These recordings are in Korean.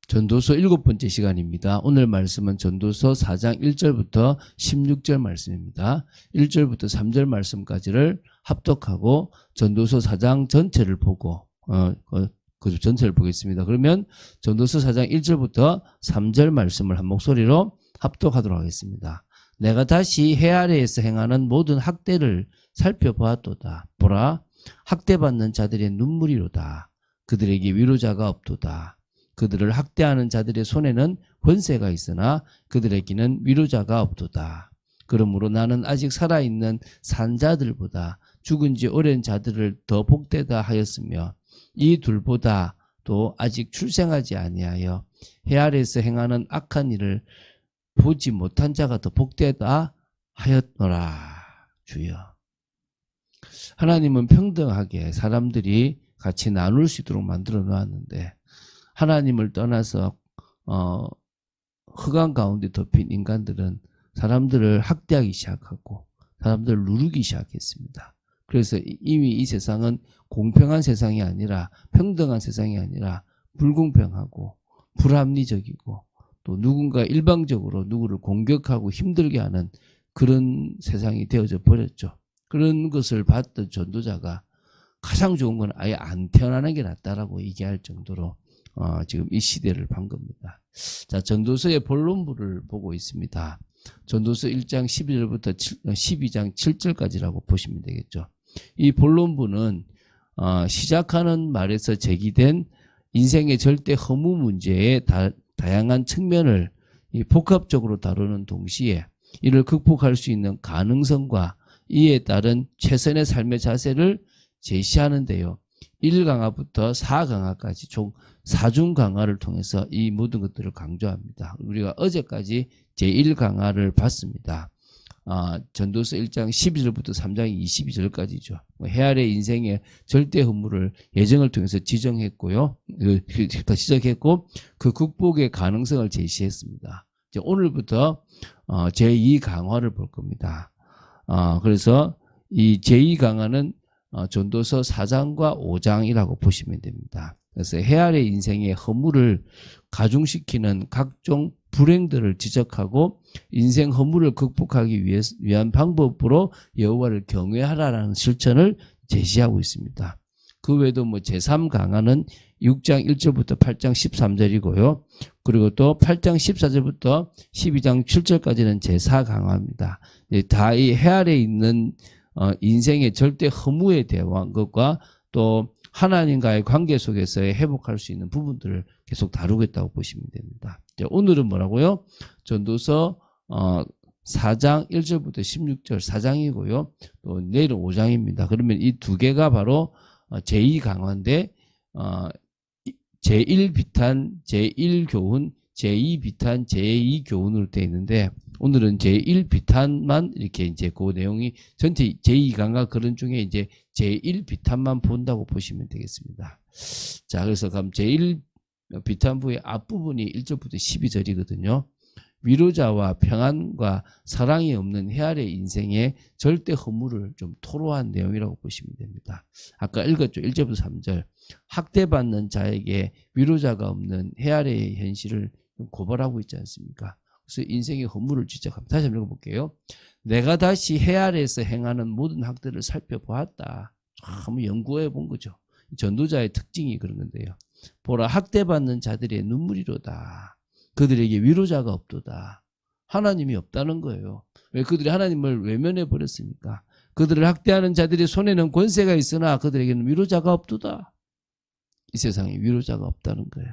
전도서 7번째 시간입니다. 오늘 말씀은 전도서 4장 1절부터 16절 말씀입니다. 1절부터 3절 말씀까지를 합독하고 전도서 4장 전체를 보고 그 전체를 보겠습니다. 그러면 전도서 4장 1절부터 3절 말씀을 한 목소리로 합독하도록 하겠습니다. 내가 다시 해 아래에서 행하는 모든 학대를 살펴보았도다. 보라, 학대받는 자들의 눈물이로다. 그들에게 위로자가 없도다. 그들을 학대하는 자들의 손에는 권세가 있으나 그들에게는 위로자가 없도다. 그러므로 나는 아직 살아있는 산자들보다 죽은 지 오랜 자들을 더 복되다 하였으며 이 둘보다 또 아직 출생하지 아니하여 해 아래에서 행하는 악한 일을 보지 못한 자가 더 복되다 하였노라. 주여. 하나님은 평등하게 사람들이 같이 나눌 수 있도록 만들어 놓았는데 하나님을 떠나서 흑암 가운데 덮인 인간들은 사람들을 학대하기 시작하고 사람들을 누르기 시작했습니다. 그래서 이미 이 세상은 공평한 세상이 아니라 평등한 세상이 아니라 불공평하고 불합리적이고 또 누군가 일방적으로 누구를 공격하고 힘들게 하는 그런 세상이 되어져 버렸죠. 그런 것을 봤던 전도자가 가장 좋은 건 아예 안 태어나는 게 낫다라고 얘기할 정도로 지금 이 시대를 본 겁니다. 자, 전도서의 본론부를 보고 있습니다. 전도서 1장 12절부터 12장 7절까지라고 보시면 되겠죠. 이 본론부는 시작하는 말에서 제기된 인생의 절대 허무 문제의 다양한 측면을 복합적으로 다루는 동시에 이를 극복할 수 있는 가능성과 이에 따른 최선의 삶의 자세를 제시하는데요. 1강화부터 4강화까지 총 4중 강화를 통해서 이 모든 것들을 강조합니다. 우리가 어제까지 제1강화를 봤습니다. 전도서 1장 12절부터 3장 22절까지죠. 해 아래 인생의 절대 허물을 예정을 통해서 지정했고요. 지적했고 그 극복의 가능성을 제시했습니다. 이제 오늘부터 제2강화를 볼 겁니다. 그래서 이 제2강화는 전도서 4장과 5장이라고 보시면 됩니다. 그래서 해 아래 인생의 허물을 가중시키는 각종 불행들을 지적하고 인생 허물을 극복하기 위한 방법으로 여호와를 경외하라라는 실천을 제시하고 있습니다. 그 외에도 제3강화는 6장 1절부터 8장 13절이고요. 그리고 또 8장 14절부터 12장 7절까지는 제4강화입니다. 다 이 해 아래 있는 인생의 절대 허무에 대한 것과 또 하나님과의 관계 속에서의 회복할 수 있는 부분들을 계속 다루겠다고 보시면 됩니다. 오늘은 뭐라고요? 전도서 4장 1절부터 16절 4장이고요. 또 내일은 5장입니다. 그러면 이 두 개가 바로 제2강화인데 제1비탄, 제1교훈, 제2비탄, 제2교훈으로 되어 있는데 오늘은 제1비탄만 이렇게 이제 그 내용이 전체 제2강화 그런 중에 이제 제1비탄만 본다고 보시면 되겠습니다. 자, 그래서 그럼 제1비탄부의 앞부분이 1절부터 12절이거든요. 위로자와 평안과 사랑이 없는 해 아래 인생의 절대 허물을 좀 토로한 내용이라고 보시면 됩니다. 아까 읽었죠. 1절부터 3절. 학대받는 자에게 위로자가 없는 해 아래의 현실을 고발하고 있지 않습니까? 그래서 인생의 허물을 지적합니다. 다시 한번 읽어볼게요. 내가 다시 해 아래에서 행하는 모든 학대를 살펴보았다. 한번 연구해 본 거죠. 전도자의 특징이 그런 건데요. 보라, 학대받는 자들의 눈물이로다. 그들에게 위로자가 없도다. 하나님이 없다는 거예요. 왜 그들이 하나님을 외면해 버렸습니까? 그들을 학대하는 자들의 손에는 권세가 있으나 그들에게는 위로자가 없도다. 이 세상에 위로자가 없다는 거예요.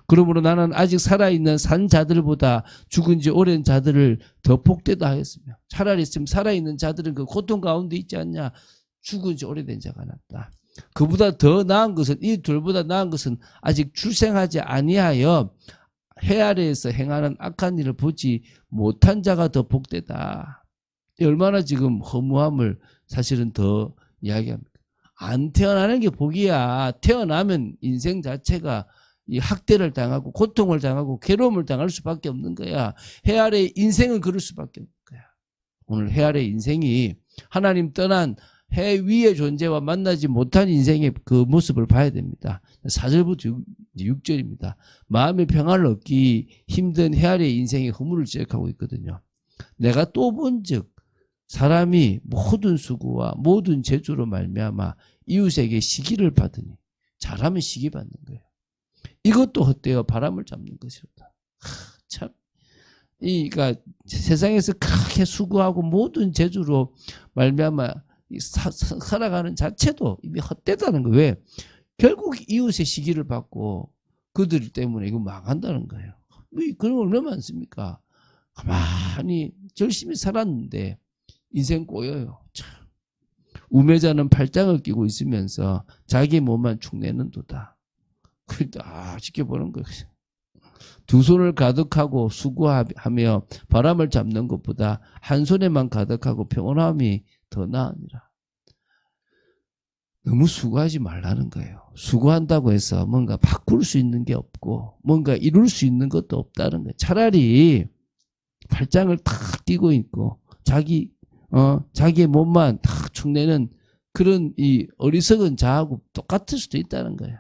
그러므로 나는 아직 살아있는 산 자들보다 죽은 지 오랜 자들을 더 복되다 하였으며 차라리 지금 살아있는 자들은 그 고통 가운데 있지 않냐. 죽은 지 오래된 자가 낫다. 그보다 더 나은 것은 이 둘보다 나은 것은 아직 출생하지 아니하여 해 아래에서 행하는 악한 일을 보지 못한 자가 더 복되다. 얼마나 지금 허무함을 사실은 더 이야기합니다. 안 태어나는 게 복이야. 태어나면 인생 자체가 이 학대를 당하고 고통을 당하고 괴로움을 당할 수밖에 없는 거야. 해 아래 인생은 그럴 수밖에 없는 거야. 오늘 해 아래 인생이 하나님 떠난 해 위의 존재와 만나지 못한 인생의 그 모습을 봐야 됩니다. 4절부터 6절입니다. 마음의 평안을 얻기 힘든 해 아래 인생의 허물을 지적하고 있거든요. 내가 또 본즉 사람이 모든 수고와 모든 재주로 말미암아 이웃에게 시기를 받으니 잘하면 시기 받는 거예요. 이것도 헛되어 바람을 잡는 것이다. 참, 그러니까 세상에서 크게 수고하고 모든 재주로 말미암아 살아가는 자체도 이미 헛되다는 거예요. 왜? 결국 이웃의 시기를 받고 그들 때문에 이거 망한다는 거예요. 그런 거 얼마나 많습니까? 가만히 열심히 살았는데 인생 꼬여요. 참. 우매자는 팔짱을 끼고 있으면서 자기 몸만 축내는 도다. 그러니까 지켜보는 거예요. 두 손을 가득하고 수고하며 바람을 잡는 것보다 한 손에만 가득하고 평온함이 더 나으니라. 너무 수고하지 말라는 거예요. 수고한다고 해서 뭔가 바꿀 수 있는 게 없고 뭔가 이룰 수 있는 것도 없다는 거예요. 차라리 팔짱을 탁 끼고 있고 자기의 몸만 탁 축내는 그런 이 어리석은 자하고 똑같을 수도 있다는 거예요.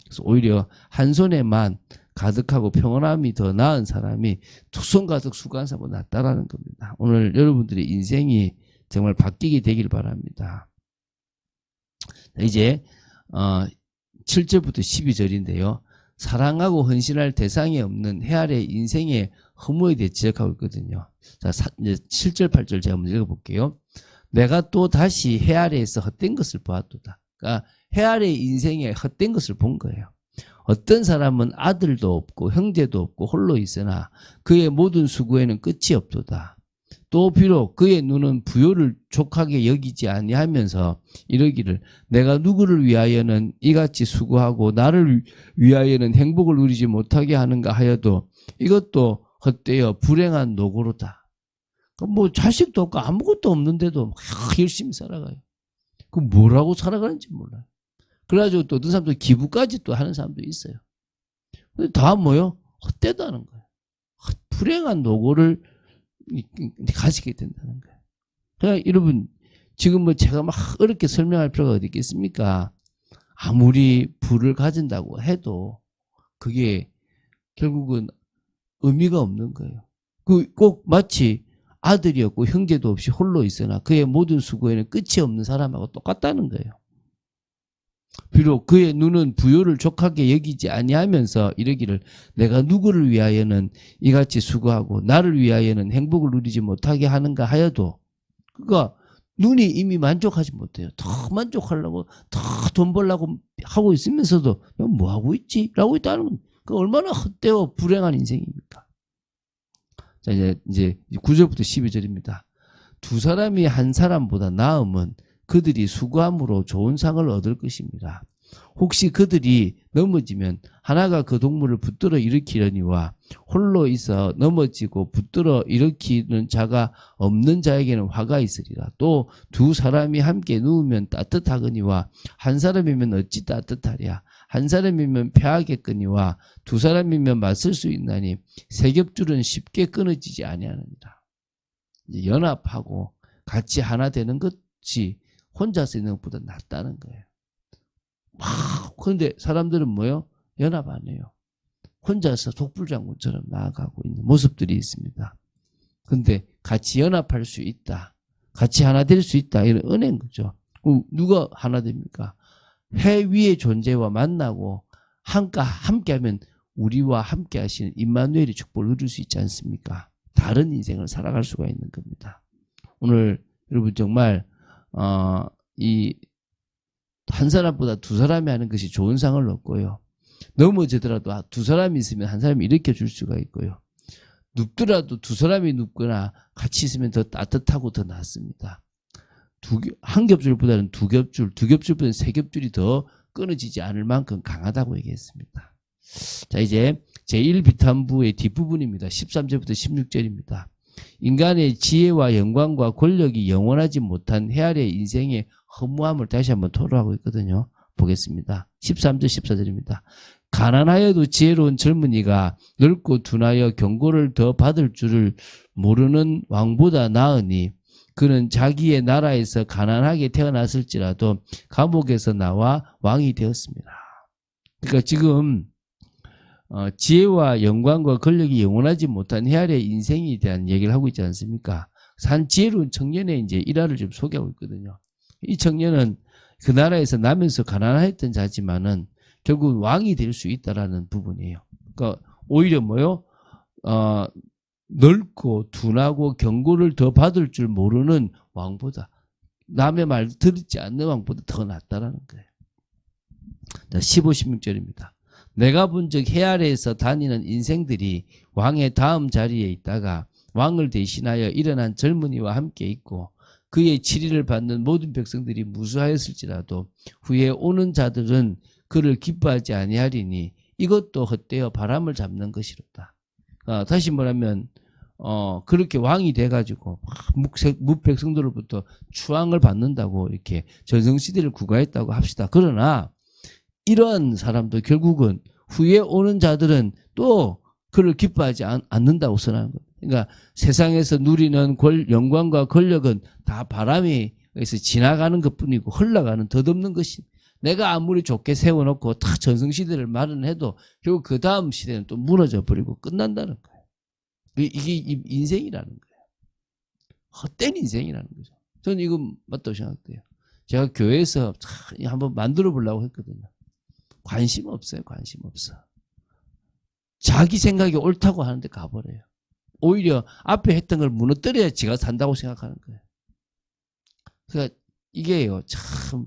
그래서 오히려 한 손에만 가득하고 평온함이 더 나은 사람이 두 손 가득 수고한 사람보다 낫다라는 겁니다. 오늘 여러분들의 인생이 정말 바뀌게 되길 바랍니다. 이제 7절부터 12절인데요. 사랑하고 헌신할 대상이 없는 해 아래 인생의 허무에 대해 지적하고 있거든요. 자, 이제 7절, 8절 제가 한번 읽어볼게요. 내가 또 다시 해 아래에서 헛된 것을 보았도다. 그러니까 해 아래 인생의 헛된 것을 본 거예요. 어떤 사람은 아들도 없고 형제도 없고 홀로 있으나 그의 모든 수고에는 끝이 없도다. 또 비록 그의 눈은 부요를 족하게 여기지 아니하면서 이러기를 내가 누구를 위하여는 이같이 수고하고 나를 위하여는 행복을 누리지 못하게 하는가 하여도 이것도 헛되어 불행한 노고로다. 뭐 자식도 없고 아무것도 없는데도 열심히 살아가요. 그 뭐라고 살아가는지 몰라요. 그래가지고 또 어떤 사람도 기부까지 또 하는 사람도 있어요. 근데 다 뭐요? 헛되다는 거예요. 불행한 노고를 가지게 된다는 거예요. 그러니까 여러분 지금 뭐 제가 막 어렵게 설명할 필요가 어디 있겠습니까? 아무리 부를 가진다고 해도 그게 결국은 의미가 없는 거예요. 꼭 마치 아들이 없고 형제도 없이 홀로 있으나 그의 모든 수고에는 끝이 없는 사람하고 똑같다는 거예요. 비록 그의 눈은 부요를 족하게 여기지 아니하면서 이러기를 내가 누구를 위하여는 이같이 수고하고 나를 위하여는 행복을 누리지 못하게 하는가 하여도 그러니까 눈이 이미 만족하지 못해요. 더 만족하려고 더 돈 벌려고 하고 있으면서도 뭐 하고 있지? 라고 있다는 건 그 얼마나 헛되어 불행한 인생입니까? 자 이제 9절부터 12절입니다. 두 사람이 한 사람보다 나음은 그들이 수고함으로 좋은 상을 얻을 것입니다. 혹시 그들이 넘어지면 하나가 그 동물을 붙들어 일으키려니와 홀로 있어 넘어지고 붙들어 일으키는 자가 없는 자에게는 화가 있으리라. 또 두 사람이 함께 누우면 따뜻하거니와 한 사람이면 어찌 따뜻하랴. 한 사람이면 패하겠거니와 두 사람이면 맞설 수 있나니 세 겹줄은 쉽게 끊어지지 아니하느니라. 연합하고 같이 하나 되는 것이 혼자서 있는 것보다 낫다는 거예요. 그런데 사람들은 뭐요? 연합 안 해요. 혼자서 독불장군처럼 나아가고 있는 모습들이 있습니다. 그런데 같이 연합할 수 있다. 같이 하나 될 수 있다. 이런 은혜인 거죠. 누가 하나 됩니까? 해 위의 존재와 만나고 함께하면 우리와 함께 하시는 임마누엘의 축복을 누릴 수 있지 않습니까? 다른 인생을 살아갈 수가 있는 겁니다. 오늘 여러분 정말 이 한 사람보다 두 사람이 하는 것이 좋은 상을 얻고요. 넘어지더라도 두 사람이 있으면 한 사람이 일으켜 줄 수가 있고요. 눕더라도 두 사람이 눕거나 같이 있으면 더 따뜻하고 더 낫습니다. 한 겹줄보다는 두 겹줄보다는 세 겹줄이 더 끊어지지 않을 만큼 강하다고 얘기했습니다. 자 이제 제1비탄부의 뒷부분입니다. 13절부터 16절입니다. 인간의 지혜와 영광과 권력이 영원하지 못한 해 아래 인생의 허무함을 다시 한번 토로하고 있거든요. 보겠습니다. 13절 14절입니다. 가난하여도 지혜로운 젊은이가 늙고 둔하여 경고를 더 받을 줄을 모르는 왕보다 나으니 그는 자기의 나라에서 가난하게 태어났을지라도 감옥에서 나와 왕이 되었습니다. 그러니까 지금 지혜와 영광과 권력이 영원하지 못한 헤아리의 인생에 대한 얘기를 하고 있지 않습니까? 한 지혜로운 청년의 이제 일화를 좀 소개하고 있거든요. 이 청년은 그 나라에서 나면서 가난했던 자지만은 결국 왕이 될 수 있다라는 부분이에요. 그러니까 오히려 뭐요? 넓고 둔하고 경고를 더 받을 줄 모르는 왕보다, 남의 말 듣지 않는 왕보다 더 낫다라는 거예요. 자, 15, 16절입니다. 내가 본 적 해 아래에서 다니는 인생들이 왕의 다음 자리에 있다가 왕을 대신하여 일어난 젊은이와 함께 있고 그의 치리를 받는 모든 백성들이 무수하였을지라도 후에 오는 자들은 그를 기뻐하지 아니하리니 이것도 헛되어 바람을 잡는 것이로다. 다시 말하면 그렇게 왕이 돼가지고 묵백성들로부터 추앙을 받는다고 이렇게 전성시대를 구가했다고 합시다. 그러나 이런 사람도 결국은 후에 오는 자들은 또 그를 기뻐하지 않는다고 선언하는 겁니다. 그러니까 세상에서 누리는 영광과 권력은 다 바람이 에서 지나가는 것뿐이고 흘러가는 덧없는 것이, 내가 아무리 좋게 세워놓고 다 전성시대를 마련해도 결국 그 다음 시대는 또 무너져 버리고 끝난다는 거예요. 이게 인생이라는 거예요. 헛된 인생이라는 거죠. 저는 이거 맞다고 생각돼요. 제가 교회에서 한번 만들어 보려고 했거든요. 관심 없어요. 관심 없어. 자기 생각이 옳다고 하는데 가버려요. 오히려 앞에 했던 걸 무너뜨려야 지가 산다고 생각하는 거예요. 그러니까 이게요, 참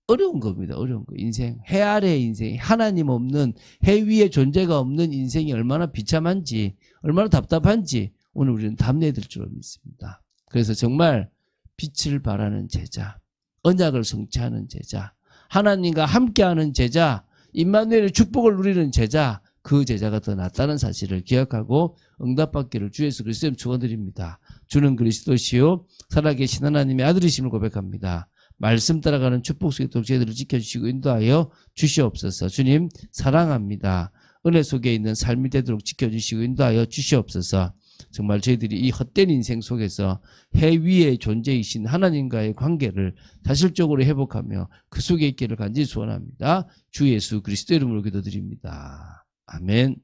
어려운 겁니다. 어려운 거. 인생, 해 아래의 인생, 하나님 없는, 해 위에 존재가 없는 인생이 얼마나 비참한지, 얼마나 답답한지 오늘 우리는 답례될 줄 믿습니다. 그래서 정말 빛을 발하는 제자, 언약을 성취하는 제자, 하나님과 함께하는 제자, 임마누엘의 축복을 누리는 제자, 그 제자가 더 낫다는 사실을 기억하고 응답받기를 주 예수 그리스도의 축원드립니다. 주는 그리스도시요 살아계신 하나님의 아들이심을 고백합니다. 말씀 따라가는 축복 속에 독재들을 지켜주시고 인도하여 주시옵소서. 주님 사랑합니다. 은혜 속에 있는 삶이 되도록 지켜주시고 인도하여 주시옵소서. 정말 저희들이 이 헛된 인생 속에서 해 위의 존재이신 하나님과의 관계를 사실적으로 회복하며 그 속에 있기를 간절히 소원합니다. 주 예수 그리스도 이름으로 기도드립니다. 아멘.